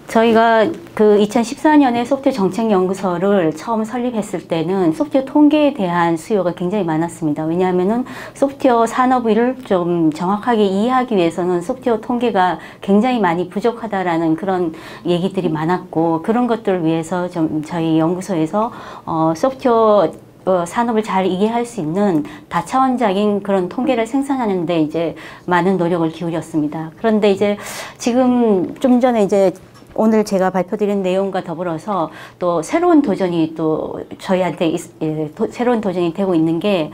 저희가 그 2014년에 소프트웨어 정책연구소를 처음 설립했을 때는 소프트웨어 통계에 대한 수요가 굉장히 많았습니다. 왜냐하면은 소프트웨어 산업을 좀 정확하게 이해하기 위해서는 소프트웨어 통계가 굉장히 많이 부족하다라는 그런 얘기들이 많았고, 그런 것들을 위해서 좀 저희 연구소에서 소프트웨어 산업을 잘 이해할 수 있는 다차원적인 그런 통계를 생산하는데 이제 많은 노력을 기울였습니다. 그런데 이제 지금 좀 전에 이제 오늘 제가 발표드린 내용과 더불어서 또 새로운 도전이 또 저희한테 새로운 도전이 되고 있는 게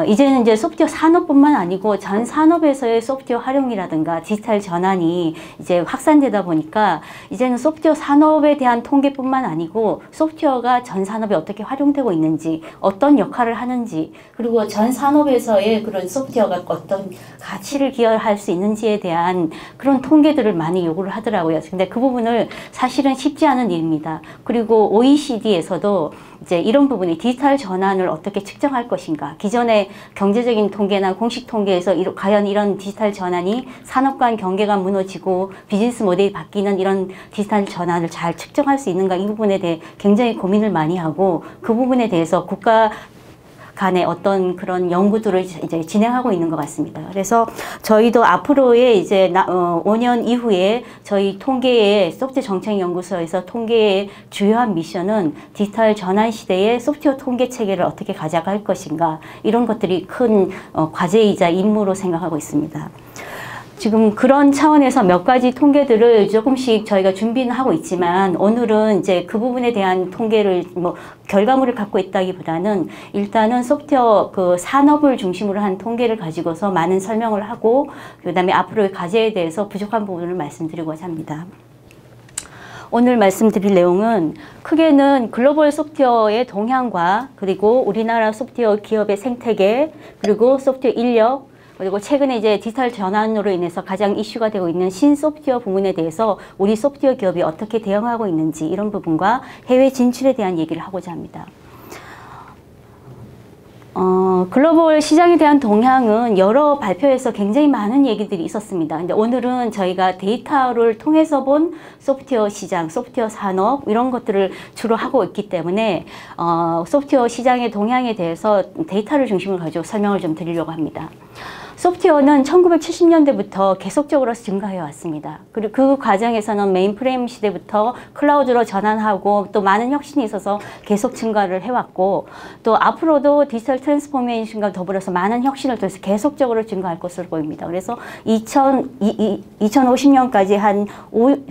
이제는 이제 소프트웨어 산업뿐만 아니고 전 산업에서의 소프트웨어 활용이라든가 디지털 전환이 이제 확산되다 보니까 이제는 소프트웨어 산업에 대한 통계뿐만 아니고 소프트웨어가 전 산업에 어떻게 활용되고 있는지, 어떤 역할을 하는지, 그리고 전 산업에서의 그런 소프트웨어가 어떤 가치를 기여할 수 있는지에 대한 그런 통계들을 많이 요구를 하더라고요. 근데 그 부분을 사실은 쉽지 않은 일입니다. 그리고 OECD에서도 이제 이런 부분이 디지털 전환을 어떻게 측정할 것인가, 기존의 경제적인 통계나 공식 통계에서 과연 이런 디지털 전환이 산업 간 경계가 무너지고 비즈니스 모델이 바뀌는 이런 디지털 전환을 잘 측정할 수 있는가, 이 부분에 대해 굉장히 고민을 많이 하고, 그 부분에 대해서 국가 간의 어떤 그런 연구들을 이제 진행하고 있는 것 같습니다. 그래서 저희도 앞으로의 이제 5년 이후에 저희 통계의 소프트웨어 정책연구소에서 통계의 주요한 미션은 디지털 전환 시대의 소프트웨어 통계 체계를 어떻게 가져갈 것인가, 이런 것들이 큰 과제이자 임무로 생각하고 있습니다. 지금 그런 차원에서 몇 가지 통계들을 조금씩 저희가 준비는 하고 있지만, 오늘은 이제 그 부분에 대한 통계를 결과물을 갖고 있다기보다는 일단은 소프트웨어 그 산업을 중심으로 한 통계를 가지고서 많은 설명을 하고, 그다음에 앞으로의 과제에 대해서 부족한 부분을 말씀드리고자 합니다. 오늘 말씀드릴 내용은 크게는 글로벌 소프트웨어의 동향과, 그리고 우리나라 소프트웨어 기업의 생태계, 그리고 소프트웨어 인력, 그리고 최근에 이제 디지털 전환으로 인해서 가장 이슈가 되고 있는 신소프트웨어 부분에 대해서 우리 소프트웨어 기업이 어떻게 대응하고 있는지, 이런 부분과 해외 진출에 대한 얘기를 하고자 합니다. 글로벌 시장에 대한 동향은 여러 발표에서 굉장히 많은 얘기들이 있었습니다. 근데 오늘은 저희가 데이터를 통해서 본 소프트웨어 시장, 소프트웨어 산업, 이런 것들을 주로 하고 있기 때문에 소프트웨어 시장의 동향에 대해서 데이터를 중심으로 가지고 설명을 좀 드리려고 합니다. 소프트웨어는 1970년대부터 계속적으로 증가해 왔습니다. 그리고 그 과정에서는 메인프레임 시대부터 클라우드로 전환하고 또 많은 혁신이 있어서 계속 증가를 해왔고, 또 앞으로도 디지털 트랜스포메이션과 더불어서 많은 혁신을 통해서 계속적으로 증가할 것으로 보입니다. 그래서 2050년까지 한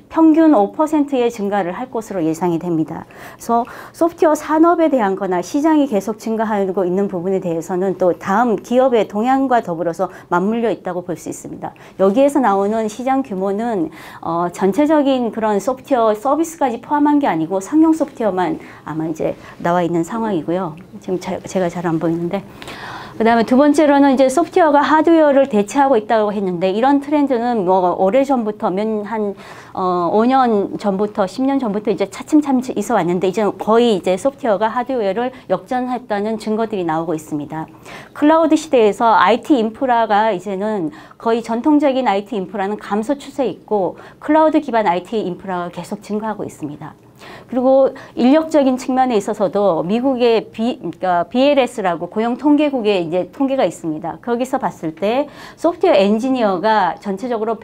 평균 5%의 증가를 할 것으로 예상이 됩니다. 그래서 소프트웨어 산업에 대한 거나 시장이 계속 증가하고 있는 부분에 대해서는 또 다음 기업의 동향과 더불어서 맞물려 있다고 볼 수 있습니다. 여기에서 나오는 시장 규모는 전체적인 그런 소프트웨어 서비스까지 포함한 게 아니고 상용 소프트웨어만 아마 이제 나와 있는 상황이고요. 지금 제가 잘 안 보이는데. 그 다음에 두 번째로는 이제 소프트웨어가 하드웨어를 대체하고 있다고 했는데, 이런 트렌드는 오래전부터 5년 전부터 10년 전부터 이제 차츰차츰 있어 왔는데, 이제 거의 이제 소프트웨어가 하드웨어를 역전했다는 증거들이 나오고 있습니다. 클라우드 시대에서 IT 인프라가 이제는 거의 전통적인 IT 인프라는 감소 추세에 있고, 클라우드 기반 IT 인프라가 계속 증가하고 있습니다. 그리고 인력적인 측면에 있어서도 미국의 그러니까 BLS라고 고용통계국의 이제 통계가 있습니다. 거기서 봤을 때 소프트웨어 엔지니어가 전체적으로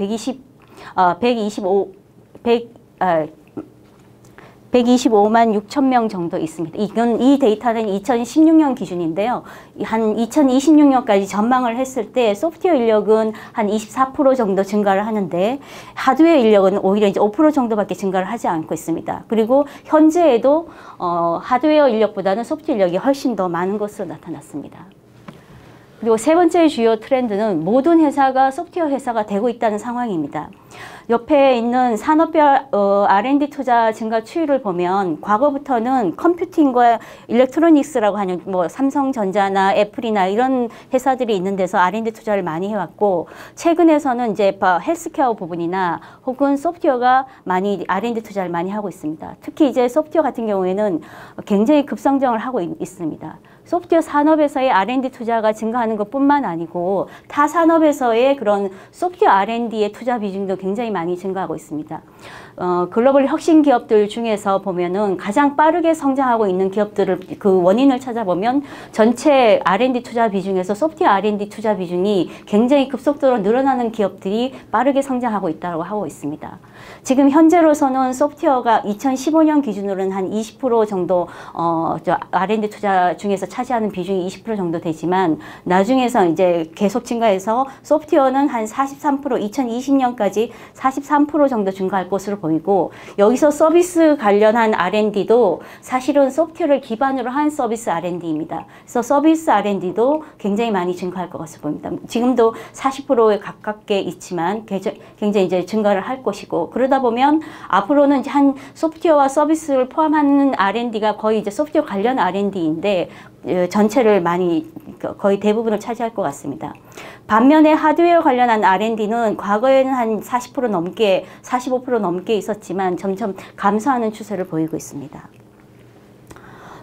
125만 6천 명 정도 있습니다. 이 데이터는 2016년 기준인데요. 한 2026년까지 전망을 했을 때 소프트웨어 인력은 한 24% 정도 증가를 하는데, 하드웨어 인력은 오히려 이제 5% 정도밖에 증가를 하지 않고 있습니다. 그리고 현재에도 하드웨어 인력보다는 소프트웨어 인력이 훨씬 더 많은 것으로 나타났습니다. 그리고 세 번째 주요 트렌드는 모든 회사가 소프트웨어 회사가 되고 있다는 상황입니다. 옆에 있는 산업별 R&D 투자 증가 추이를 보면, 과거부터는 컴퓨팅과 일렉트로닉스라고 하는 삼성전자나 애플이나 이런 회사들이 있는 데서 R&D 투자를 많이 해왔고, 최근에서는 이제 헬스케어 부분이나 혹은 소프트웨어가 많이 R&D 투자를 많이 하고 있습니다. 특히 이제 소프트웨어 같은 경우에는 굉장히 급성장을 하고 있습니다. 소프트웨어 산업에서의 R&D 투자가 증가하는 것뿐만 아니고 타 산업에서의 그런 소프트웨어 R&D의 투자 비중도 굉장히 많이 증가하고 있습니다. 글로벌 혁신 기업들 중에서 보면은 가장 빠르게 성장하고 있는 기업들을 그 원인을 찾아보면 전체 R&D 투자 비중에서 소프트웨어 R&D 투자 비중이 굉장히 급속도로 늘어나는 기업들이 빠르게 성장하고 있다고 하고 있습니다. 지금 현재로서는 소프트웨어가 2015년 기준으로는 한 20% 정도 R&D 투자 중에서 차지하는 비중이 20% 정도 되지만 나중에서 이제 계속 증가해서 소프트웨어는 한 43% 2020년까지 43% 정도 증가할 것으로 보이고 여기서 서비스 관련한 R&D도 사실은 소프트웨어를 기반으로 한 서비스 R&D입니다. 그래서 서비스 R&D도 굉장히 많이 증가할 것 같아 보입니다. 지금도 40%에 가깝게 있지만 굉장히 이제 증가를 할 것이고 그러다 보면 앞으로는 이제 한 소프트웨어와 서비스를 포함하는 R&D가 거의 이제 소프트웨어 관련 R&D인데 전체를 많이 거의 대부분을 차지할 것 같습니다. 반면에 하드웨어 관련한 R&D는 과거에는 한 40% 넘게 45% 넘게 있었지만 점점 감소하는 추세를 보이고 있습니다.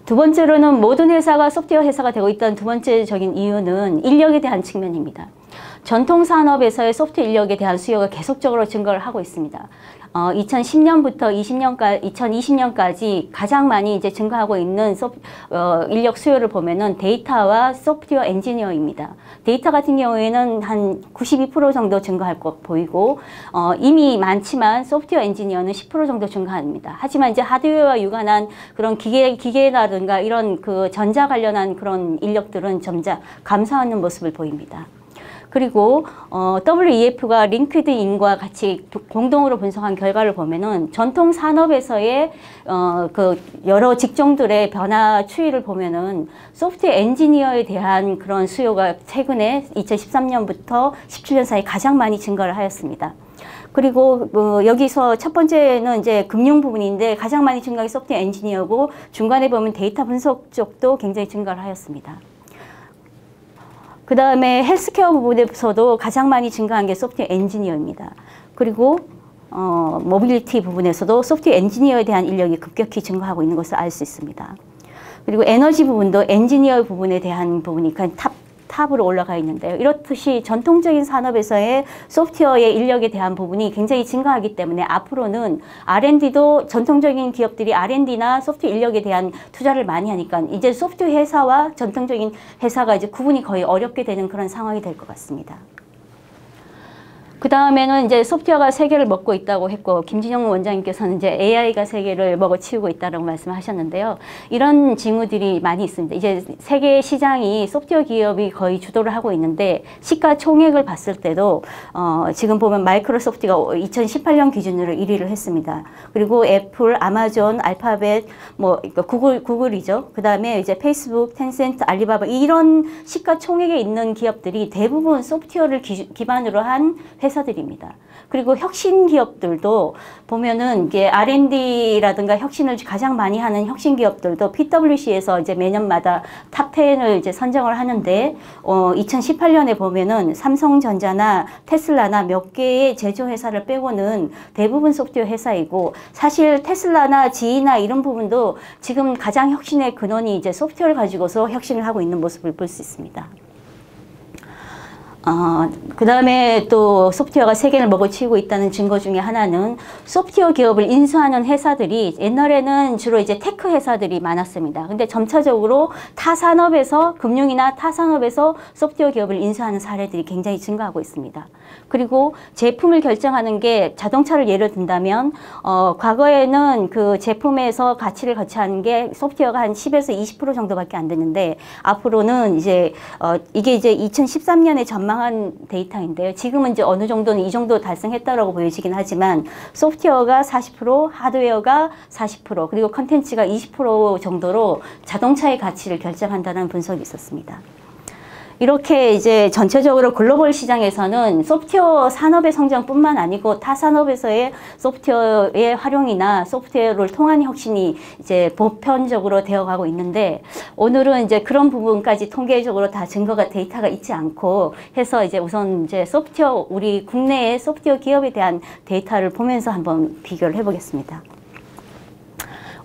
두 번째로는 모든 회사가 소프트웨어 회사가 되고 있다는 두 번째적인 이유는 인력에 대한 측면입니다. 전통 산업에서의 소프트웨어 인력에 대한 수요가 계속적으로 증가를 하고 있습니다. 2010년부터 2020년까지 가장 많이 이제 증가하고 있는 인력 수요를 보면은 데이터와 소프트웨어 엔지니어입니다. 데이터 같은 경우에는 한 92% 정도 증가할 것 보이고, 이미 많지만 소프트웨어 엔지니어는 10% 정도 증가합니다. 하지만 이제 하드웨어와 유관한 그런 기계라든가 이런 그 전자 관련한 그런 인력들은 점차 감소하는 모습을 보입니다. 그리고 WEF가 링크드인과 같이 공동으로 분석한 결과를 보면은 전통 산업에서의 그 여러 직종들의 변화 추이를 보면은 소프트웨어 엔지니어에 대한 그런 수요가 최근에 2013년부터 17년 사이 가장 많이 증가를 하였습니다. 그리고 여기서 첫 번째는 이제 금융 부분인데 가장 많이 증가한 소프트웨어 엔지니어고 중간에 보면 데이터 분석 쪽도 굉장히 증가를 하였습니다. 그 다음에 헬스케어 부분에서도 가장 많이 증가한 게 소프트웨어 엔지니어입니다. 그리고 모빌리티 부분에서도 소프트웨어 엔지니어에 대한 인력이 급격히 증가하고 있는 것을 알 수 있습니다. 그리고 에너지 부분도 엔지니어 부분에 대한 부분이 탑으로 올라가 있는데요. 이렇듯이 전통적인 산업에서의 소프트웨어의 인력에 대한 부분이 굉장히 증가하기 때문에 앞으로는 R&D도 전통적인 기업들이 R&D나 소프트웨어 인력에 대한 투자를 많이 하니까 이제 소프트웨어 회사와 전통적인 회사가 이제 구분이 거의 어렵게 되는 그런 상황이 될 것 같습니다. 그 다음에는 이제 소프트웨어가 세계를 먹고 있다고 했고, 김진영 원장님께서는 이제 AI가 세계를 먹어치우고 있다고 말씀하셨는데요. 이런 징후들이 많이 있습니다. 이제 세계 시장이 소프트웨어 기업이 거의 주도를 하고 있는데, 시가총액을 봤을 때도, 지금 보면 마이크로소프트가 2018년 기준으로 1위를 했습니다. 그리고 애플, 아마존, 알파벳, 구글이죠. 그 다음에 이제 페이스북, 텐센트, 알리바바, 이런 시가총액에 있는 기업들이 대부분 소프트웨어를 기반으로 한 회사들입니다. 그리고 혁신 기업들도 보면은 이게 R&D라든가 혁신을 가장 많이 하는 혁신 기업들도 PwC에서 이제 매년마다 탑 10을 이제 선정을 하는데 2018년에 보면은 삼성전자나 테슬라나 몇 개의 제조회사를 빼고는 대부분 소프트웨어 회사이고, 사실 테슬라나 지이나 이런 부분도 지금 가장 혁신의 근원이 이제 소프트웨어를 가지고서 혁신을 하고 있는 모습을 볼 수 있습니다. 그 다음에 또 소프트웨어가 세계를 먹어치우고 있다는 증거 중에 하나는 소프트웨어 기업을 인수하는 회사들이 옛날에는 주로 이제 테크 회사들이 많았습니다. 근데 점차적으로 타 산업에서, 금융이나 타 산업에서 소프트웨어 기업을 인수하는 사례들이 굉장히 증가하고 있습니다. 그리고 제품을 결정하는 게 자동차를 예를 든다면, 과거에는 그 제품에서 가치를 거치하는 게 소프트웨어가 한 10에서 20% 정도밖에 안 되는데, 앞으로는 이제, 이게 이제 2013년에 전망한 데이터인데요. 지금은 이제 어느 정도는 이 정도 달성했다라고 보여지긴 하지만, 소프트웨어가 40%, 하드웨어가 40%, 그리고 컨텐츠가 20% 정도로 자동차의 가치를 결정한다는 분석이 있었습니다. 이렇게 이제 전체적으로 글로벌 시장에서는 소프트웨어 산업의 성장뿐만 아니고 타 산업에서의 소프트웨어의 활용이나 소프트웨어를 통한 혁신이 이제 보편적으로 되어가고 있는데, 오늘은 이제 그런 부분까지 통계적으로 다 증거가 데이터가 있지 않고 해서 이제 우선 이제 소프트웨어, 우리 국내의 소프트웨어 기업에 대한 데이터를 보면서 한번 비교를 해보겠습니다.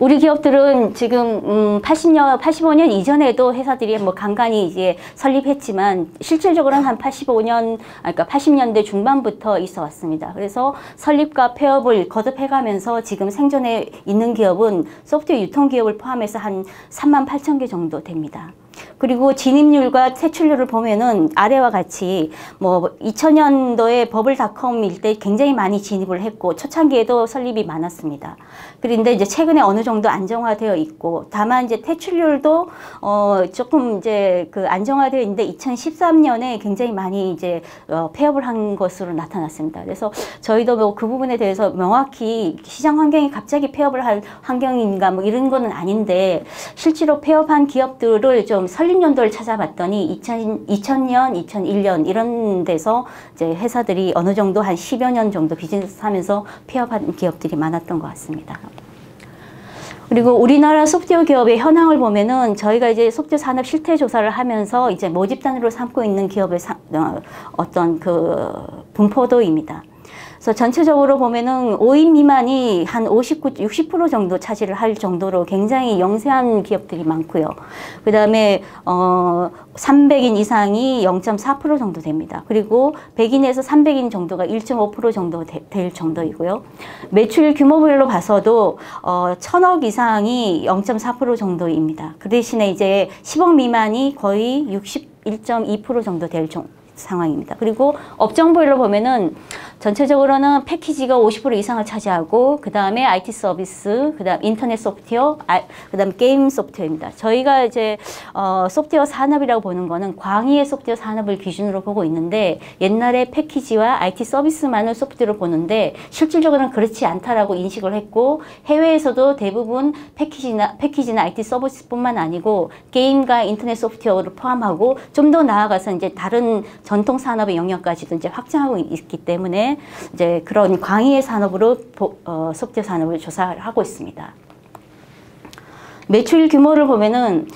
우리 기업들은 지금 85년 이전에도 회사들이 뭐 간간히 이제 설립했지만 실질적으로는 한 80년대 중반부터 있어 왔습니다. 그래서 설립과 폐업을 거듭해가면서 지금 생존해 있는 기업은 소프트웨어 유통기업을 포함해서 한 38,000개 정도 됩니다. 그리고 진입률과 퇴출률을 보면은 아래와 같이 뭐 2000년도에 버블닷컴일 때 굉장히 많이 진입을 했고 초창기에도 설립이 많았습니다. 그런데 이제 최근에 어느 정도 안정화되어 있고 다만 이제 퇴출률도 조금 이제 그 안정화되어 있는데 2013년에 굉장히 많이 이제 폐업을 한 것으로 나타났습니다. 그래서 저희도 뭐 그 부분에 대해서 명확히 시장 환경이 갑자기 폐업을 할 환경인가 뭐 이런 거는 아닌데 실제로 폐업한 기업들을 좀 설립 연도를 찾아봤더니 2000년, 2001년 이런 데서 이제 회사들이 어느 정도 한 10여 년 정도 비즈니스 하면서 폐업한 기업들이 많았던 것 같습니다. 그리고 우리나라 소프트웨어 기업의 현황을 보면은 저희가 이제 소프트웨어 산업 실태 조사를 하면서 이제 모집단으로 삼고 있는 기업의 어떤 그 분포도입니다. 그래서 전체적으로 보면은 5인 미만이 한 60% 정도 차지를 할 정도로 굉장히 영세한 기업들이 많고요. 그 다음에 300인 이상이 0.4% 정도 됩니다. 그리고 100인에서 300인 정도가 1.5% 정도 될 정도이고요. 매출 규모별로 봐서도 1000억 이상이 0.4% 정도입니다. 그 대신에 이제 10억 미만이 거의 61.2% 정도 될 상황입니다. 그리고 업종별로 보면은 전체적으로는 패키지가 50% 이상을 차지하고 그 다음에 IT 서비스, 그 다음 인터넷 소프트웨어, 그 다음 게임 소프트웨어입니다. 저희가 이제 소프트웨어 산업이라고 보는 거는 광의의 소프트웨어 산업을 기준으로 보고 있는데 옛날에 패키지와 IT 서비스만을 소프트웨어로 보는데 실질적으로는 그렇지 않다라고 인식을 했고 해외에서도 대부분 패키지나 IT 서비스뿐만 아니고 게임과 인터넷 소프트웨어를 포함하고 좀 더 나아가서 이제 다른 전통 산업의 영역까지도 이제 확장하고 있기 때문에 이제 그런 광의의 산업으로 소프트웨어 산업을 조사하고 있습니다. 매출 규모를 보면은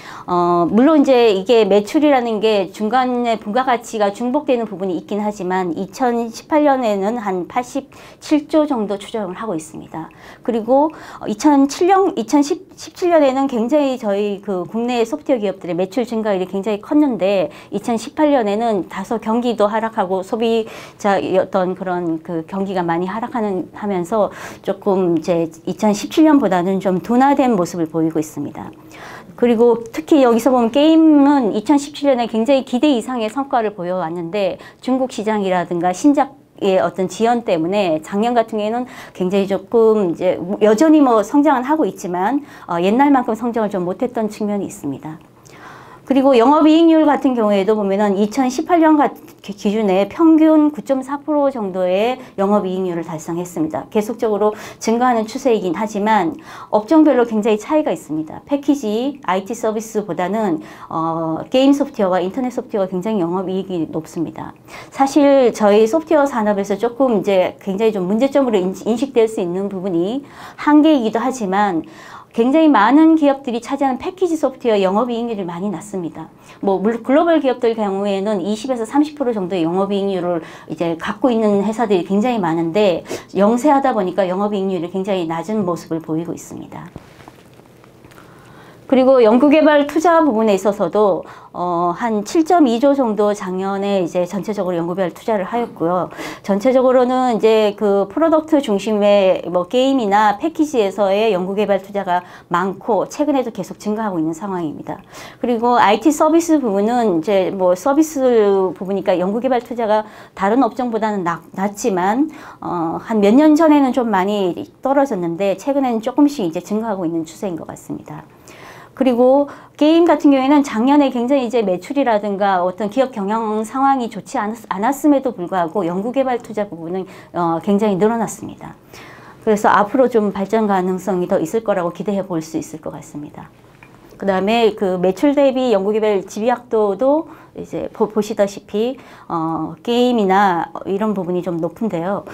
물론 이제 이게 매출이라는 게 중간에 부가가치가 중복되는 부분이 있긴 하지만 2018년에는 한 87조 정도 추정을 하고 있습니다. 그리고 2017년에는 굉장히 저희 그 국내 소프트웨어 기업들의 매출 증가율이 굉장히 컸는데 2018년에는 다소 경기도 하락하고 소비자의 어떤 그런 그 경기가 많이 하면서 조금 이제 2017년보다는 좀 둔화된 모습을 보이고 있습니다. 그리고 특히 여기서 보면 게임은 2017년에 굉장히 기대 이상의 성과를 보여왔는데 중국 시장이라든가 신작의 어떤 지연 때문에 작년 같은 경우에는 굉장히 조금 이제 여전히 뭐 성장은 하고 있지만 옛날만큼 성장을 좀 못했던 측면이 있습니다. 그리고 영업이익률 같은 경우에도 보면은 2018년 기준에 평균 9.4% 정도의 영업이익률을 달성했습니다. 계속적으로 증가하는 추세이긴 하지만 업종별로 굉장히 차이가 있습니다. 패키지, IT 서비스보다는 게임 소프트웨어와 인터넷 소프트웨어가 굉장히 영업이익이 높습니다. 사실 저희 소프트웨어 산업에서 조금 이제 굉장히 좀 문제점으로 인식될 수 있는 부분이 한계이기도 하지만 굉장히 많은 기업들이 차지하는 패키지 소프트웨어 영업이익률이 많이 낮습니다. 뭐 글로벌 기업들 경우에는 20에서 30% 정도의 영업이익률을 이제 갖고 있는 회사들이 굉장히 많은데 영세하다 보니까 영업이익률이 굉장히 낮은 모습을 보이고 있습니다. 그리고 연구개발 투자 부분에 있어서도 한 7.2조 정도 작년에 이제 전체적으로 연구개발 투자를 하였고요. 전체적으로는 이제 그 프로덕트 중심의 뭐 게임이나 패키지에서의 연구개발 투자가 많고 최근에도 계속 증가하고 있는 상황입니다. 그리고 IT 서비스 부분은 이제 뭐 서비스 부분이니까 연구개발 투자가 다른 업종보다는 낮지만 한 몇 년 전에는 좀 많이 떨어졌는데 최근에는 조금씩 이제 증가하고 있는 추세인 것 같습니다. 그리고 게임 같은 경우에는 작년에 굉장히 이제 매출이라든가 어떤 기업 경영 상황이 좋지 않았음에도 불구하고 연구개발 투자 부분은 굉장히 늘어났습니다. 그래서 앞으로 좀 발전 가능성이 더 있을 거라고 기대해 볼 수 있을 것 같습니다. 그 다음에 그 매출 대비 연구개발 지배학도도 이제 보시다시피 게임이나 이런 부분이 좀 높은데요.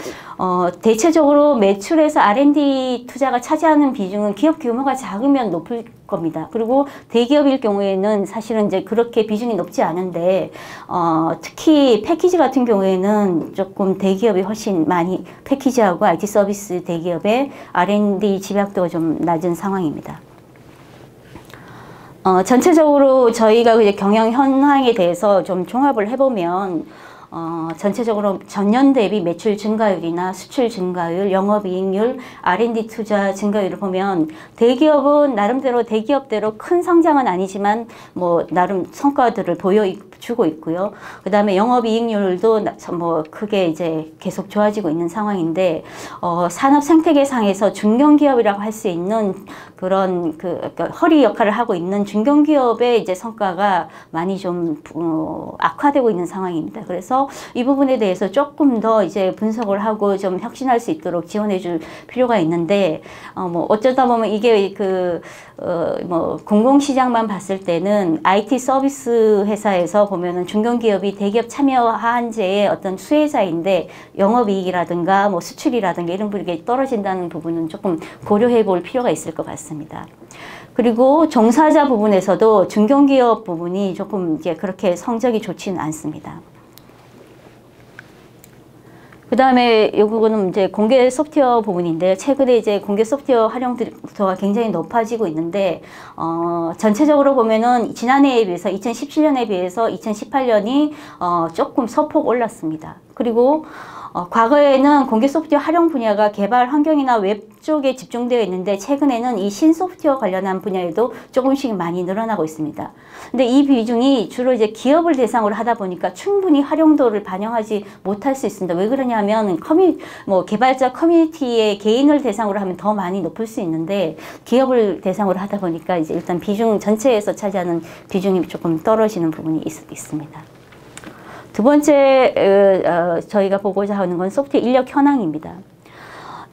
대체적으로 매출에서 R&D 투자가 차지하는 비중은 기업 규모가 작으면 높을 겁니다. 그리고 대기업일 경우에는 사실은 이제 그렇게 비중이 높지 않은데, 특히 패키지 같은 경우에는 조금 대기업이 훨씬 많이, 패키지하고 IT 서비스 대기업의 R&D 집약도가 좀 낮은 상황입니다. 전체적으로 저희가 이제 경영 현황에 대해서 좀 종합을 해보면, 전체적으로 전년 대비 매출 증가율이나 수출 증가율, 영업이익률, R&D 투자 증가율을 보면 대기업은 나름대로 대기업대로 큰 성장은 아니지만 뭐 나름 성과들을 보여주고 있고요. 그 다음에 영업이익률도 뭐 크게 이제 계속 좋아지고 있는 상황인데, 산업 생태계상에서 중견기업이라고 할 수 있는 그런 그러니까 허리 역할을 하고 있는 중견기업의 이제 성과가 많이 좀 악화되고 있는 상황입니다. 그래서 이 부분에 대해서 조금 더 이제 분석을 하고 좀 혁신할 수 있도록 지원해 줄 필요가 있는데, 뭐 어쩌다 보면 이게 뭐 공공시장만 봤을 때는 IT 서비스 회사에서 보면은 중견기업이 대기업 참여한제의 어떤 수혜자인데, 영업이익이라든가 뭐 수출이라든가 이런 부분이 떨어진다는 부분은 조금 고려해 볼 필요가 있을 것 같습니다. 그리고 종사자 부분에서도 중견기업 부분이 조금 이제 그렇게 성적이 좋지는 않습니다. 그 다음에 이 부분은 이제 공개 소프트웨어 부분인데, 최근에 이제 공개 소프트웨어 활용도가 굉장히 높아지고 있는데, 전체적으로 보면은 지난해에 비해서 2017년에 비해서 2018년이 조금 소폭 올랐습니다. 그리고 과거에는 공개 소프트웨어 활용 분야가 개발 환경이나 웹 쪽에 집중되어 있는데, 최근에는 이 신소프트웨어 관련한 분야에도 조금씩 많이 늘어나고 있습니다. 근데 이 비중이 주로 이제 기업을 대상으로 하다 보니까 충분히 활용도를 반영하지 못할 수 있습니다. 왜 그러냐면 뭐 개발자 커뮤니티의 개인을 대상으로 하면 더 많이 높을 수 있는데, 기업을 대상으로 하다 보니까 이제 일단 비중 전체에서 차지하는 비중이 조금 떨어지는 부분이 있습니다. 두 번째 저희가 보고자 하는 건 소프트웨어 인력 현황입니다.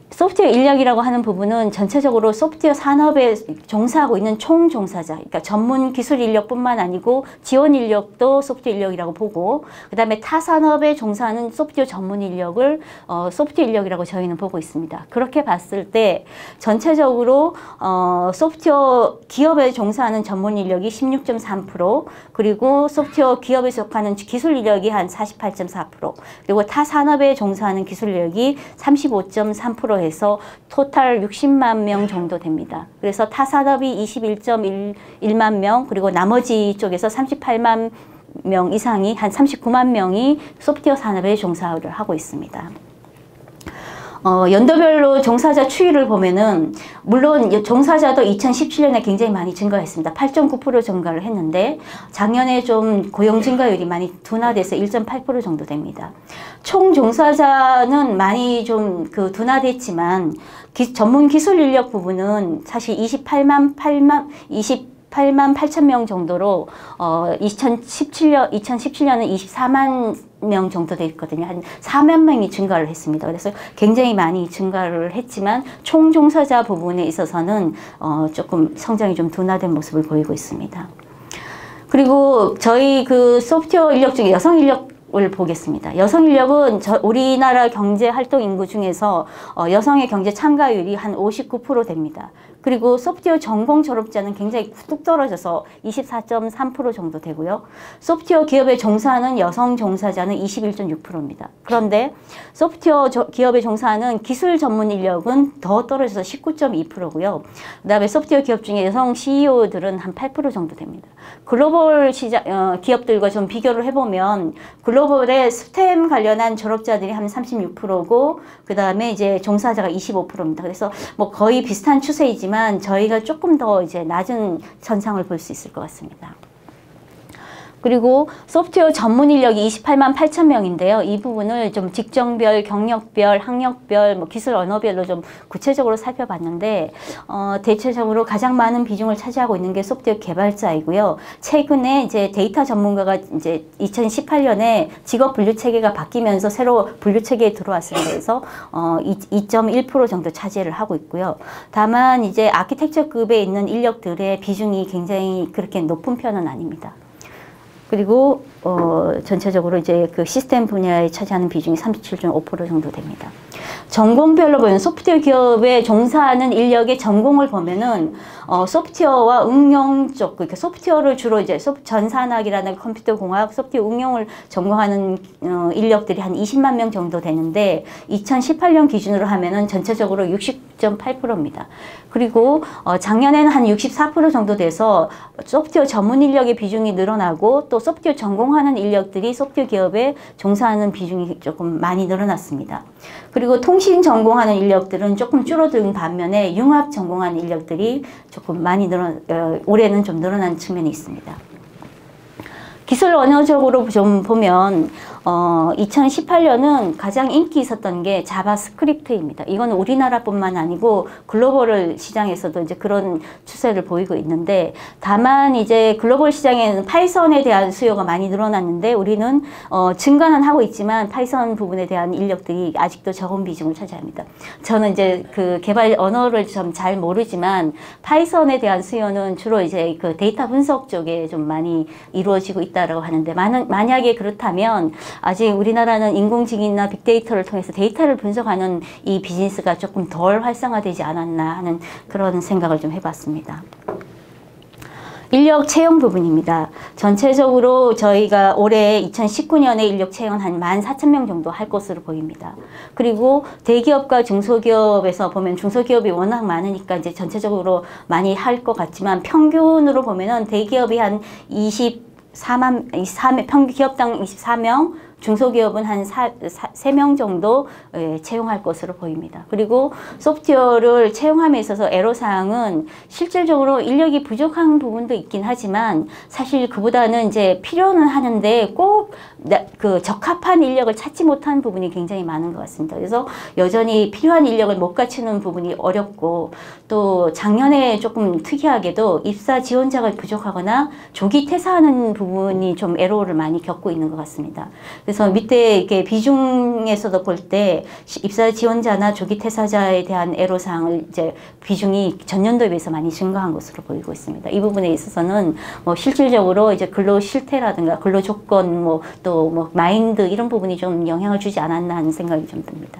소프트웨어 인력이라고 하는 부분은 전체적으로 소프트웨어 산업에 종사하고 있는 총 종사자, 그러니까 전문 기술 인력뿐만 아니고 지원 인력도 소프트웨어 인력이라고 보고, 그 다음에 타 산업에 종사하는 소프트웨어 전문 인력을 소프트웨어 인력이라고 저희는 보고 있습니다. 그렇게 봤을 때 전체적으로 소프트웨어 기업에 종사하는 전문 인력이 16.3%, 그리고 소프트웨어 기업에 속하는 기술 인력이 한 48.4%, 그리고 타 산업에 종사하는 기술 인력이 35.3% 해서 토탈 60만 명 정도 됩니다. 그래서 타산업이 21.1만 명, 그리고 나머지 쪽에서 38만 명 이상이 한 39만 명이 소프트웨어 산업에 종사를 하고 있습니다. 연도별로 종사자 추이를 보면은, 물론 종사자도 2017년에 굉장히 많이 증가했습니다. 8.9% 증가를 했는데, 작년에 좀 고용 증가율이 많이 둔화돼서 1.8% 정도 됩니다. 총 종사자는 많이 좀 둔화됐지만, 전문 기술 인력 부분은 사실 28만 8천 명 정도로 2017년은 24만 명 정도 됐거든요. 한 4만 명이 증가를 했습니다. 그래서 굉장히 많이 증가를 했지만 총 종사자 부분에 있어서는 조금 성장이 좀 둔화된 모습을 보이고 있습니다. 그리고 저희 그 소프트웨어 인력 중에 여성 인력을 보겠습니다. 여성 인력은 우리나라 경제 활동 인구 중에서 여성의 경제 참가율이 한 59% 됩니다. 그리고 소프트웨어 전공 졸업자는 굉장히 뚝 떨어져서 24.3% 정도 되고요. 소프트웨어 기업에 종사하는 여성 종사자는 21.6%입니다. 그런데 소프트웨어 기업에 종사하는 기술 전문 인력은 더 떨어져서 19.2%고요. 그 다음에 소프트웨어 기업 중에 여성 CEO들은 한 8% 정도 됩니다. 글로벌 기업들과 좀 비교를 해보면, 글로벌의 스템 관련한 졸업자들이 한 36%고, 그 다음에 이제 종사자가 25%입니다. 그래서 뭐 거의 비슷한 추세이지만 저희가 조금 더 이제 낮은 현상을 볼 수 있을 것 같습니다. 그리고 소프트웨어 전문 인력이 28만 8천 명인데요. 이 부분을 좀 직종별, 경력별, 학력별, 뭐 기술 언어별로 좀 구체적으로 살펴봤는데, 대체적으로 가장 많은 비중을 차지하고 있는 게 소프트웨어 개발자이고요. 최근에 이제 데이터 전문가가 이제 2018년에 직업 분류 체계가 바뀌면서 새로 분류 체계에 들어왔습니다. 그래서 2.1% 정도 차지를 하고 있고요. 다만 이제 아키텍처급에 있는 인력들의 비중이 굉장히 그렇게 높은 편은 아닙니다. 그리고 전체적으로 이제 그 시스템 분야에 차지하는 비중이 37.5% 정도 됩니다. 전공별로 보면 소프트웨어 기업에 종사하는 인력의 전공을 보면은 소프트웨어와 응용 쪽, 그러니까 소프트웨어를 주로 이제 전산학이라는 컴퓨터 공학, 소프트웨어 응용을 전공하는 인력들이 한 20만 명 정도 되는데 2018년 기준으로 하면은 전체적으로 60.8%입니다. 그리고 작년에는 한 64% 정도 돼서 소프트웨어 전문 인력의 비중이 늘어나고 또 소프트웨어 전공하는 인력들이 소프트웨어 기업에 종사하는 비중이 조금 많이 늘어났습니다. 그리고 통신 전공하는 인력들은 조금 줄어든 반면에 융합 전공하는 인력들이 조금 많이 올해는 좀 늘어난 측면이 있습니다. 기술 언어적으로 좀 보면 2018년은 가장 인기 있었던 게 자바스크립트입니다. 이건 우리나라뿐만 아니고 글로벌 시장에서도 이제 그런 추세를 보이고 있는데, 다만 이제 글로벌 시장에는 파이썬에 대한 수요가 많이 늘어났는데 우리는 증가는 하고 있지만 파이썬 부분에 대한 인력들이 아직도 적은 비중을 차지합니다. 저는 이제 그 개발 언어를 좀 잘 모르지만 파이썬에 대한 수요는 주로 이제 그 데이터 분석 쪽에 좀 많이 이루어지고 있다라고 하는데, 만약에 그렇다면 아직 우리나라는 인공지능이나 빅데이터를 통해서 데이터를 분석하는 이 비즈니스가 조금 덜 활성화되지 않았나 하는 그런 생각을 좀 해봤습니다. 인력 채용 부분입니다. 전체적으로 저희가 올해 2019년에 인력 채용 한 14,000명 정도 할 것으로 보입니다. 그리고 대기업과 중소기업에서 보면 중소기업이 워낙 많으니까 이제 전체적으로 많이 할 것 같지만 평균으로 보면은 대기업이 한 24명, 기업당 24명, 중소기업은 한 3명 정도 채용할 것으로 보입니다. 그리고 소프트웨어를 채용함에 있어서 애로사항은 실질적으로 인력이 부족한 부분도 있긴 하지만 사실 그보다는 이제 필요는 하는데 꼭 그 적합한 인력을 찾지 못한 부분이 굉장히 많은 것 같습니다. 그래서 여전히 필요한 인력을 못 갖추는 부분이 어렵고, 또 작년에 조금 특이하게도 입사 지원자가 부족하거나 조기 퇴사하는 부분이 좀 애로를 많이 겪고 있는 것 같습니다. 그래서 밑에 이렇게 비중에서도 볼 때 입사 지원자나 조기 퇴사자에 대한 애로사항을 이제 비중이 전년도에 비해서 많이 증가한 것으로 보이고 있습니다. 이 부분에 있어서는 뭐 실질적으로 이제 근로 실태라든가 근로 조건 또 마인드 이런 부분이 좀 영향을 주지 않았나 하는 생각이 좀 듭니다.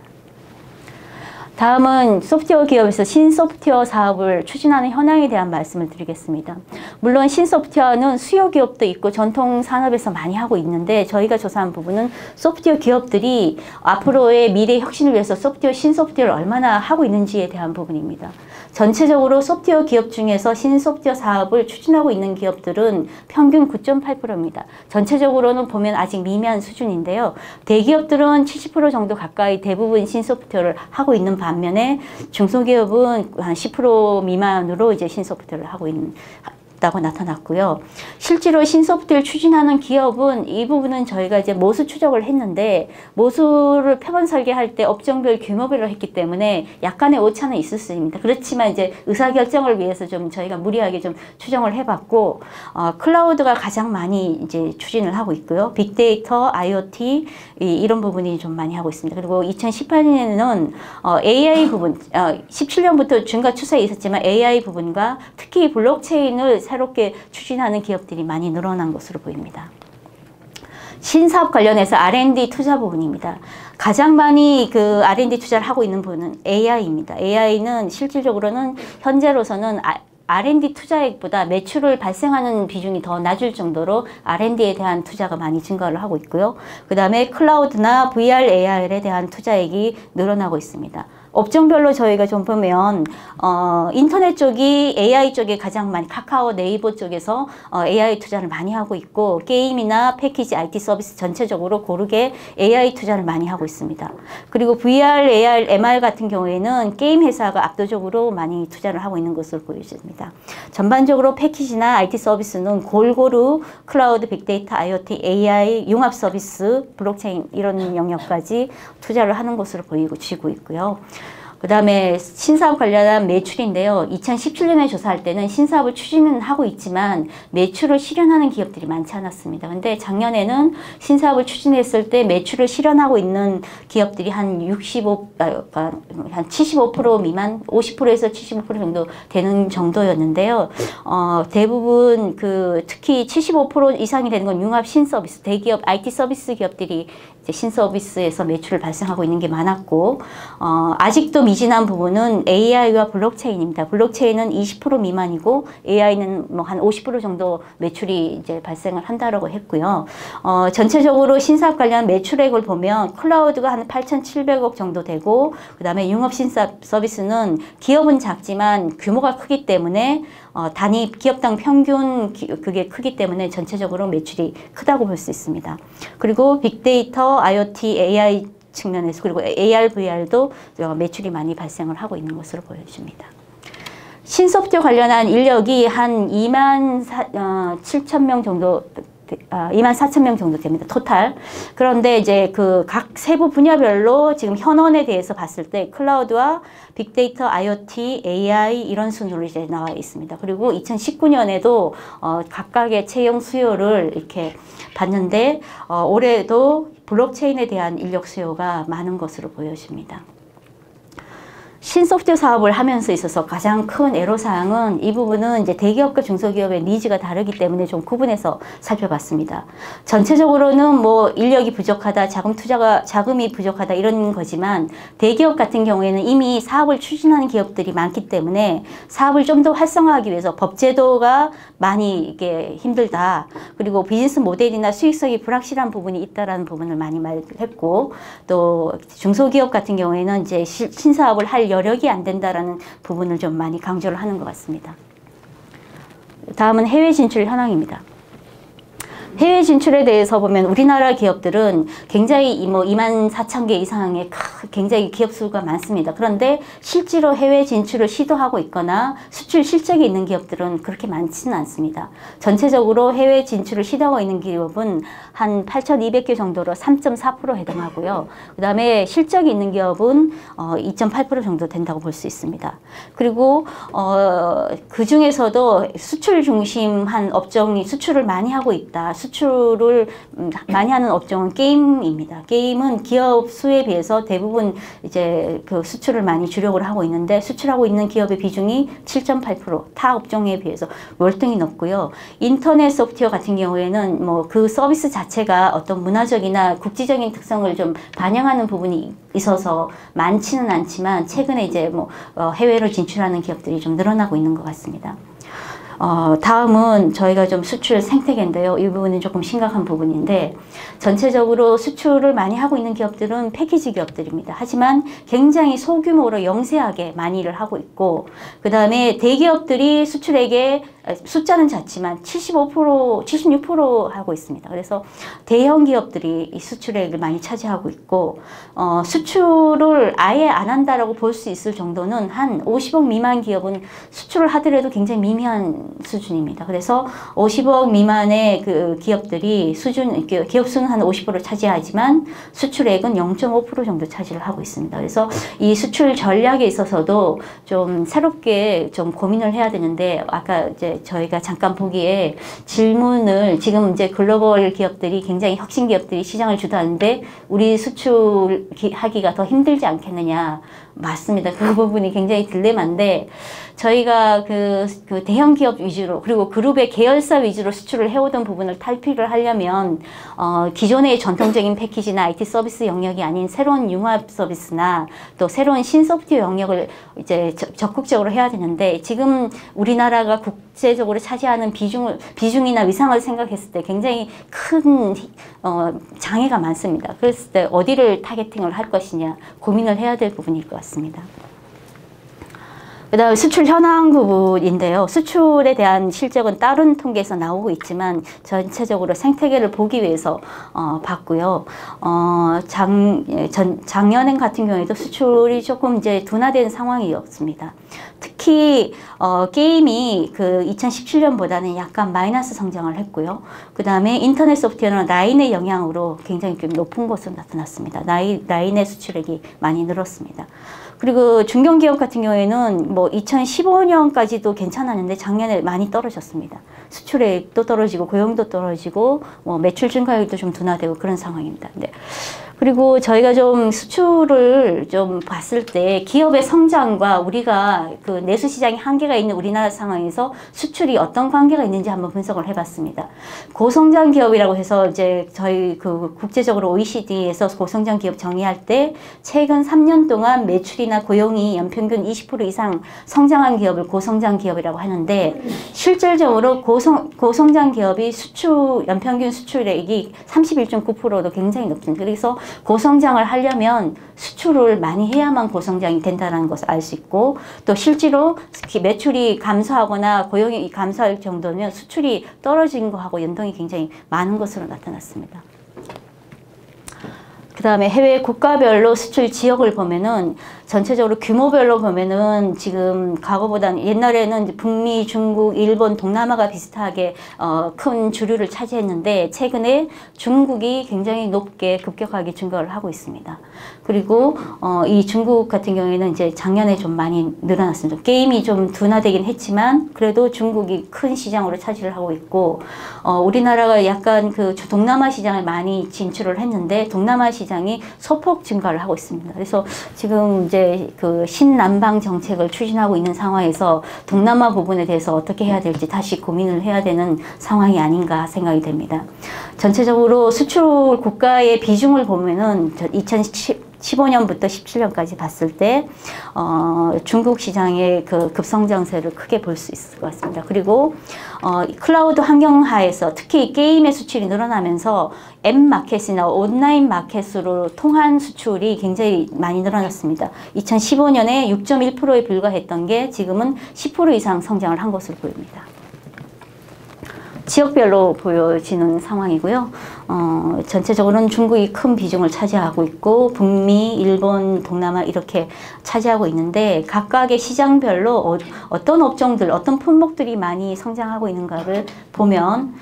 다음은 소프트웨어 기업에서 신소프트웨어 사업을 추진하는 현황에 대한 말씀을 드리겠습니다. 물론 신소프트웨어는 수요 기업도 있고 전통 산업에서 많이 하고 있는데, 저희가 조사한 부분은 소프트웨어 기업들이 앞으로의 미래 혁신을 위해서 신소프트웨어를 얼마나 하고 있는지에 대한 부분입니다. 전체적으로 소프트웨어 기업 중에서 신소프트웨어 사업을 추진하고 있는 기업들은 평균 9.8%입니다. 전체적으로는 보면 아직 미미한 수준인데요. 대기업들은 70% 정도 가까이 대부분 신소프트웨어를 하고 있는 반면에 중소기업은 한 10% 미만으로 이제 신소프트웨어를 하고 있다고 나타났고요. 실제로 신소프트웨어를 추진하는 기업은 이 부분은 저희가 이제 모수 추적을 했는데, 모수를 표본 설계할 때 업종별 규모별로 했기 때문에 약간의 오차는 있을 수 있습니다. 그렇지만 이제 의사결정을 위해서 좀 저희가 무리하게 좀 추정을 해봤고, 클라우드가 가장 많이 이제 추진을 하고 있고요. 빅데이터, IoT 이런 부분이 좀 많이 하고 있습니다. 그리고 2018년에는 AI 부분, 17년부터 증가 추세에 있었지만 AI 부분과 특히 블록체인을 새롭게 추진하는 기업들이 많이 늘어난 것으로 보입니다. 신사업 관련해서 R&D 투자 부분입니다. 가장 많이 그 R&D 투자를 하고 있는 부분은 AI입니다. AI는 실질적으로는 현재로서는 R&D 투자액보다 매출을 발생하는 비중이 더 낮을 정도로 R&D에 대한 투자가 많이 증가를 하고 있고요. 그 다음에 클라우드나 VR, AR에 대한 투자액이 늘어나고 있습니다. 업종별로 저희가 좀 보면 인터넷 쪽이 AI 쪽에 가장 많이, 카카오, 네이버 쪽에서 AI 투자를 많이 하고 있고, 게임이나 패키지, IT 서비스 전체적으로 고르게 AI 투자를 많이 하고 있습니다. 그리고 VR, AR, MR 같은 경우에는 게임 회사가 압도적으로 많이 투자를 하고 있는 것으로 보여집니다. 전반적으로 패키지나 IT 서비스는 골고루 클라우드, 빅데이터, IoT, AI, 융합 서비스, 블록체인 이런 영역까지 투자를 하는 것으로 보이고 있고요. 그 다음에 신사업 관련한 매출인데요. 2017년에 조사할 때는 신사업을 추진은 하고 있지만 매출을 실현하는 기업들이 많지 않았습니다. 근데 작년에는 신사업을 추진했을 때 매출을 실현하고 있는 기업들이 한 75% 미만, 50%에서 75% 정도 되는 정도였는데요. 대부분 특히 75% 이상이 되는 건 융합 신서비스, 대기업 IT 서비스 기업들이 이제 신서비스에서 매출을 발생하고 있는 게 많았고, 아직도 미진한 부분은 AI와 블록체인입니다. 블록체인은 20% 미만이고 AI는 뭐 한 50% 정도 매출이 이제 발생을 한다라고 했고요. 전체적으로 신사업 관련 매출액을 보면 클라우드가 한 8,700억 정도 되고, 그 다음에 융합 신사업 서비스는 기업은 작지만 규모가 크기 때문에 단위 기업당 평균 그게 크기 때문에 전체적으로 매출이 크다고 볼 수 있습니다. 그리고 빅데이터, IoT, AI 측면에서 그리고 AR, VR도 매출이 많이 발생을 하고 있는 것으로 보여집니다. 신소프트웨어 관련한 인력이 한 27,000명 정도 24,000명 정도 됩니다. 토탈. 그런데 이제 그 각 세부 분야별로 지금 현원에 대해서 봤을 때 클라우드와 빅데이터, IoT, AI 이런 순으로 이제 나와 있습니다. 그리고 2019년에도 각각의 채용 수요를 이렇게 봤는데 올해도 블록체인에 대한 인력 수요가 많은 것으로 보여집니다. 신소프트웨어 사업을 하면서 있어서 가장 큰 애로사항은 이 부분은 이제 대기업과 중소기업의 니즈가 다르기 때문에 좀 구분해서 살펴봤습니다. 전체적으로는 뭐 인력이 부족하다, 자금이 부족하다 이런 거지만 대기업 같은 경우에는 이미 사업을 추진하는 기업들이 많기 때문에 사업을 좀 더 활성화하기 위해서 법제도가 많이 이게 힘들다. 그리고 비즈니스 모델이나 수익성이 불확실한 부분이 있다라는 부분을 많이 말했고, 또 중소기업 같은 경우에는 이제 신사업을 할 여력이 안 된다라는 부분을 좀 많이 강조를 하는 것 같습니다. 다음은 해외 진출 현황입니다. 해외 진출에 대해서 보면 우리나라 기업들은 굉장히 뭐 24,000개 이상의 굉장히 기업 수가 많습니다. 그런데 실제로 해외 진출을 시도하고 있거나 수출 실적이 있는 기업들은 그렇게 많지는 않습니다. 전체적으로 해외 진출을 시도하고 있는 기업은 한 8,200개 정도로 3.4% 해당하고요. 그 다음에 실적이 있는 기업은 2.8% 정도 된다고 볼 수 있습니다. 그리고 그 중에서도 수출 중심한 업종이 수출을 많이 하고 있다. 수출을 많이 하는 업종은 게임입니다. 게임은 기업 수에 비해서 대부분 이제 그 수출을 많이 주력을 하고 있는데 수출하고 있는 기업의 비중이 7.8%, 타 업종에 비해서 월등히 높고요. 인터넷 소프트웨어 같은 경우에는 뭐 그 서비스 자체가 어떤 문화적이나 국지적인 특성을 좀 반영하는 부분이 있어서 많지는 않지만 최근에 이제 뭐 해외로 진출하는 기업들이 좀 늘어나고 있는 것 같습니다. 다음은 저희가 좀 수출 생태계인데요. 이 부분은 조금 심각한 부분인데 전체적으로 수출을 많이 하고 있는 기업들은 패키지 기업들입니다. 하지만 굉장히 소규모로 영세하게 많이 일을 하고 있고 그 다음에 대기업들이 수출액의 숫자는 작지만 75%, 76% 하고 있습니다. 그래서 대형 기업들이 이 수출액을 많이 차지하고 있고 수출을 아예 안 한다라고 볼 수 있을 정도는 한 50억 미만 기업은 수출을 하더라도 굉장히 미미한 수준입니다. 그래서 50억 미만의 그 기업들이 기업 수는 한 50%를 차지하지만 수출액은 0.5% 정도 차지를 하고 있습니다. 그래서 이 수출 전략에 있어서도 좀 새롭게 좀 고민을 해야 되는데 아까 이제 저희가 잠깐 보기에 질문을 지금 이제 글로벌 기업들이 굉장히 혁신 기업들이 시장을 주도하는데 우리 수출하기가 더 힘들지 않겠느냐. 맞습니다. 그 부분이 굉장히 딜레마인데 저희가 그 대형 기업 위주로 그리고 그룹의 계열사 위주로 수출을 해오던 부분을 탈피를 하려면 기존의 전통적인 패키지나 IT 서비스 영역이 아닌 새로운 융합 서비스나 또 새로운 신소프트웨어 영역을 이제 적극적으로 해야 되는데 지금 우리나라가 국제적으로 차지하는 비중이나 위상을 생각했을 때 굉장히 큰 장애가 많습니다. 그랬을 때 어디를 타겟팅을 할 것이냐 고민을 해야 될 부분일 것 같습니다. 그 다음 수출 현황 부분인데요. 수출에 대한 실적은 다른 통계에서 나오고 있지만 전체적으로 생태계를 보기 위해서 봤고요. 작년엔 같은 경우에도 수출이 조금 이제 둔화된 상황이었습니다. 특히 게임이 그 2017년보다는 약간 마이너스 성장을 했고요. 그 다음에 인터넷 소프트웨어는 라인의 영향으로 굉장히 좀 높은 것으로 나타났습니다. 라인의 수출액이 많이 늘었습니다. 그리고 중견기업 같은 경우에는 뭐 2015년까지도 괜찮았는데 작년에 많이 떨어졌습니다. 수출액도 떨어지고 고용도 떨어지고 뭐 매출 증가율도 좀 둔화되고 그런 상황입니다. 네. 그리고 저희가 좀 수출을 좀 봤을 때 기업의 성장과 우리가 그 내수 시장에 한계가 있는 우리나라 상황에서 수출이 어떤 관계가 있는지 한번 분석을 해봤습니다. 고성장 기업이라고 해서 이제 저희 그 국제적으로 OECD에서 고성장 기업 정의할 때 최근 3년 동안 매출이나 고용이 연평균 20% 이상 성장한 기업을 고성장 기업이라고 하는데 실질적으로 고성장 기업이 연평균 수출액이 31.9%도 굉장히 높습니다. 그래서 고성장을 하려면 수출을 많이 해야만 고성장이 된다는 것을 알 수 있고 또 실제로 매출이 감소하거나 고용이 감소할 정도면 수출이 떨어진 거하고 연동이 굉장히 많은 것으로 나타났습니다. 그 다음에 해외 국가별로 수출 지역을 보면은 전체적으로 규모별로 보면은 지금 과거보다는 옛날에는 북미, 중국, 일본, 동남아가 비슷하게 큰 주류를 차지했는데 최근에 중국이 굉장히 높게 급격하게 증가를 하고 있습니다. 그리고 이 중국 같은 경우에는 이제 작년에 좀 많이 늘어났습니다. 게임이 좀 둔화되긴 했지만 그래도 중국이 큰 시장으로 차지를 하고 있고 우리나라가 약간 그 동남아 시장을 많이 진출을 했는데 동남아 시장이 소폭 증가를 하고 있습니다. 그래서 지금 이제 그 신남방 정책을 추진하고 있는 상황에서 동남아 부분에 대해서 어떻게 해야 될지 다시 고민을 해야 되는 상황이 아닌가 생각이 됩니다. 전체적으로 수출 국가의 비중을 보면은 2015년부터 17년까지 봤을 때 중국 시장의 그 급성장세를 크게 볼 수 있을 것 같습니다. 그리고 클라우드 환경하에서 특히 게임의 수출이 늘어나면서 앱마켓이나 온라인 마켓으로 통한 수출이 굉장히 많이 늘어났습니다. 2015년에 6.1%에 불과했던 게 지금은 10% 이상 성장을 한 것으로 보입니다. 지역별로 보여지는 상황이고요. 전체적으로는 중국이 큰 비중을 차지하고 있고 북미, 일본, 동남아 이렇게 차지하고 있는데 각각의 시장별로 어떤 업종들, 어떤 품목들이 많이 성장하고 있는가를 보면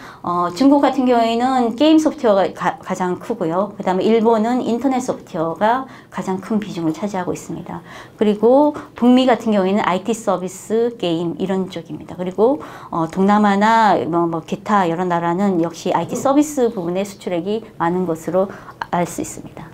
중국 같은 경우에는 게임 소프트웨어가 가장 크고요. 그 다음에 일본은 인터넷 소프트웨어가 가장 큰 비중을 차지하고 있습니다. 그리고 북미 같은 경우에는 IT 서비스, 게임 이런 쪽입니다. 그리고 동남아나 기타 여러 나라는 역시 IT 서비스 부분의 수출액이 많은 것으로 알 수 있습니다.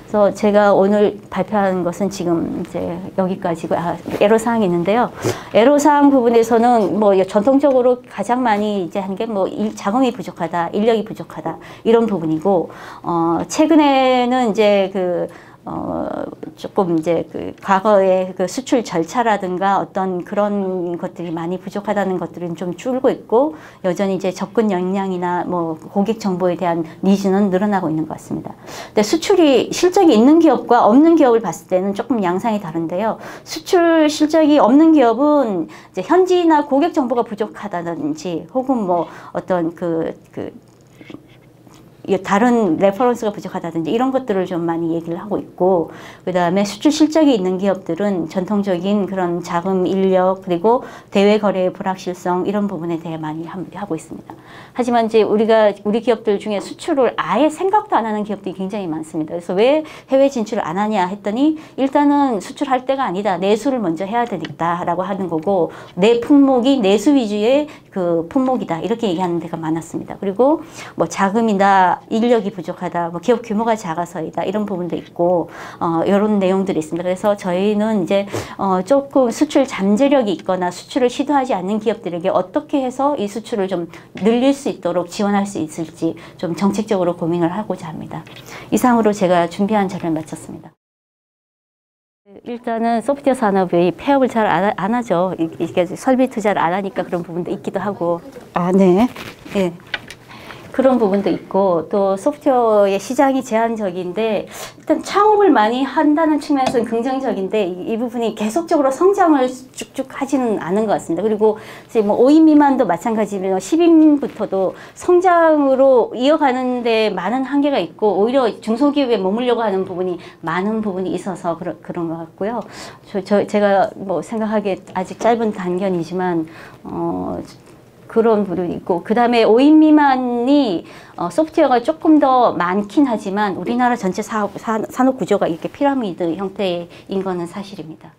그래서 제가 오늘 발표한 것은 지금 이제 여기까지고 애로사항이 있는데요. 애로사항 부분에서는 전통적으로 가장 많이 이제 한 게 자금이 부족하다, 인력이 부족하다 이런 부분이고 최근에는 이제 조금 이제 과거의 수출 절차라든가 어떤 그런 것들이 많이 부족하다는 것들은 좀 줄고 있고 여전히 이제 접근 역량이나 고객 정보에 대한 니즈는 늘어나고 있는 것 같습니다. 근데 수출이 실적이 있는 기업과 없는 기업을 봤을 때는 조금 양상이 다른데요. 수출 실적이 없는 기업은 이제 현지나 고객 정보가 부족하다든지 혹은 어떤 다른 레퍼런스가 부족하다든지 이런 것들을 좀 많이 얘기를 하고 있고 그 다음에 수출 실적이 있는 기업들은 전통적인 그런 자금 인력 그리고 대외 거래의 불확실성 이런 부분에 대해 많이 하고 있습니다. 하지만 이제 우리 기업들 중에 수출을 아예 생각도 안 하는 기업들이 굉장히 많습니다. 그래서 왜 해외 진출을 안 하냐 했더니 일단은 수출할 때가 아니다. 내수를 먼저 해야 되겠다라고 하는 거고 내 품목이 내수 위주의 그 품목이다. 이렇게 얘기하는 데가 많았습니다. 그리고 자금이나 인력이 부족하다, 기업 규모가 작아서이다 이런 부분도 있고 이런 내용들이 있습니다. 그래서 저희는 이제 조금 수출 잠재력이 있거나 수출을 시도하지 않는 기업들에게 어떻게 해서 이 수출을 좀 늘릴 수 있도록 지원할 수 있을지 좀 정책적으로 고민을 하고자 합니다. 이상으로 제가 준비한 자료를 마쳤습니다. 일단은 소프트웨어 산업이 폐업을 잘 안 하죠. 이게 설비 투자를 안 하니까 그런 부분도 있기도 하고. 네. 예. 그런 부분도 있고 또 소프트웨어의 시장이 제한적인데 일단 창업을 많이 한다는 측면에서는 긍정적인데 이 부분이 계속적으로 성장을 쭉쭉 하지는 않은 것 같습니다. 그리고 이제 5인 미만도 마찬가지면 10인부터도 성장으로 이어가는데 많은 한계가 있고 오히려 중소기업에 머물려고 하는 부분이 많은 부분이 있어서 그런 것 같고요. 제가 생각하기에 아직 짧은 단견이지만 그런 부분이 있고 그 다음에 5인 미만이 소프트웨어가 조금 더 많긴 하지만 우리나라 전체 산업 구조가 이렇게 피라미드 형태인 거는 사실입니다.